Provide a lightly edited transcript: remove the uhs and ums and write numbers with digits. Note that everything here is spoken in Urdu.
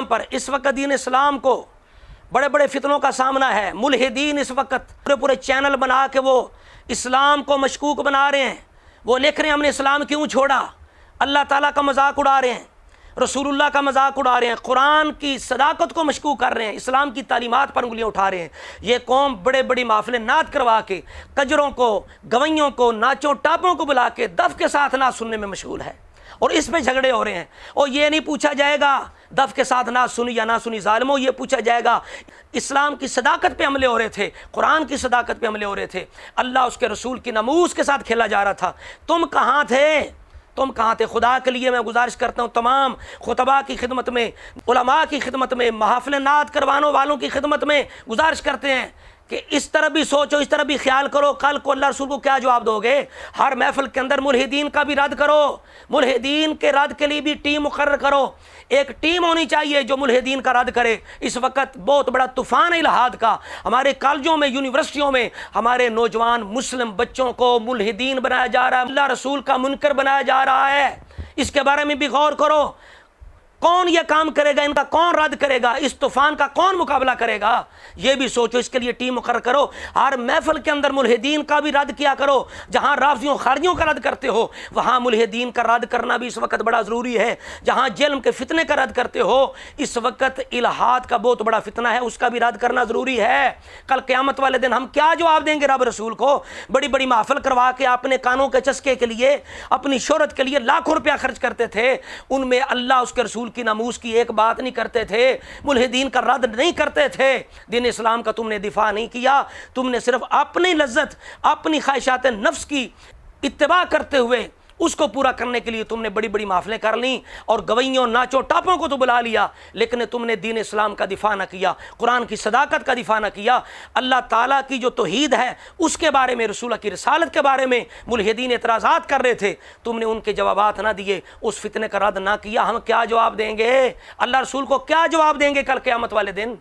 پر اس وقت دین اسلام کو بڑے بڑے فتنوں کا سامنا ہے۔ ملحدین اس وقت پورے پورے چینل بنا کے وہ اسلام کو مشکوک بنا رہے ہیں، وہ لکھ رہے ہیں ہم نے اسلام کیوں چھوڑا، اللہ تعالیٰ کا مذاق اڑا رہے ہیں، رسول اللہ کا مذاق اڑا رہے ہیں، قرآن کی صداقت کو مشکوک کر رہے ہیں، اسلام کی تعلیمات پر انگلیاں اٹھا رہے ہیں۔ یہ قوم بڑے بڑی محفلیں نعت کروا کے کجروں کو، گویوں کو، ناچوں ٹاپوں کو بلا کے دف کے ساتھ نعت سننے میں مشغول ہے، اور اس پہ جھگڑے ہو رہے ہیں۔ اور یہ نہیں پوچھا جائے گا دف کے ساتھ نعت سنی یا نہ سنی ظالموں، یہ پوچھا جائے گا اسلام کی صداقت پہ حملے ہو رہے تھے، قرآن کی صداقت پہ حملے ہو رہے تھے، اللہ اس کے رسول کی ناموس کے ساتھ کھیلا جا رہا تھا۔ تم کہاں تھے؟ تم کہاں تھے؟ خدا کے لیے میں گزارش کرتا ہوں تمام خطباء کی خدمت میں، علماء کی خدمت میں، محافل نعت کروانے والوں کی خدمت میں گزارش کرتے ہیں کہ اس طرح بھی سوچو، اس طرح بھی خیال کرو، کل کو اللہ رسول کو کیا جواب دو گے۔ ہر محفل کے اندر ملحدین کا بھی رد کرو، ملحدین کے رد کے لیے بھی ٹیم مقرر کرو، ایک ٹیم ہونی چاہیے جو ملحدین کا رد کرے۔ اس وقت بہت بڑا طوفان ہے الحاد کا، ہمارے کالجوں میں، یونیورسٹیوں میں ہمارے نوجوان مسلم بچوں کو ملحدین بنایا جا رہا ہے، اللہ رسول کا منکر بنایا جا رہا ہے۔ اس کے بارے میں بھی غور کرو، کون یہ کام کرے گا، ان کا کون رد کرے گا، اس طوفان کا کون مقابلہ کرے گا، یہ بھی سوچو، اس کے لیے ٹیم مقرر کرو۔ ہر محفل کے اندر ملحدین کا بھی رد کیا کرو، جہاں رافضیوں خارجیوں کا رد کرتے ہو وہاں ملحدین کا رد کرنا بھی اس وقت بڑا ضروری ہے۔ جہاں جلم کے فتنے کا رد کرتے ہو، اس وقت الحاد کا بہت بڑا فتنہ ہے، اس کا بھی رد کرنا ضروری ہے۔ کل قیامت والے دن ہم کیا جواب دیں گے رب رسول کو؟ بڑی بڑی محفل کروا کے اپنے کانوں کے چسکے کے لیے، اپنی شہرت کے لیے لاکھوں روپیہ خرچ کرتے تھے، ان میں اللہ اس کے رسول کی ناموس کی ایک بات نہیں کرتے تھے، ملحدین کا رد نہیں کرتے تھے، دین اسلام کا تم نے دفاع نہیں کیا، تم نے صرف اپنی لذت، اپنی خواہشات نفس کی اتباع کرتے ہوئے اس کو پورا کرنے کے لیے تم نے بڑی بڑی محفلیں کر لیں اور گویوں ناچوں ٹاپوں کو تو بلا لیا، لیکن تم نے دین اسلام کا دفاع نہ کیا، قرآن کی صداقت کا دفاع نہ کیا، اللہ تعالیٰ کی جو توحید ہے اس کے بارے میں، رسول کی رسالت کے بارے میں ملحدین اعتراضات کر رہے تھے، تم نے ان کے جوابات نہ دیے، اس فتنے کا رد نہ کیا۔ ہم کیا جواب دیں گے؟ اللہ رسول کو کیا جواب دیں گے کل قیامت والے دن؟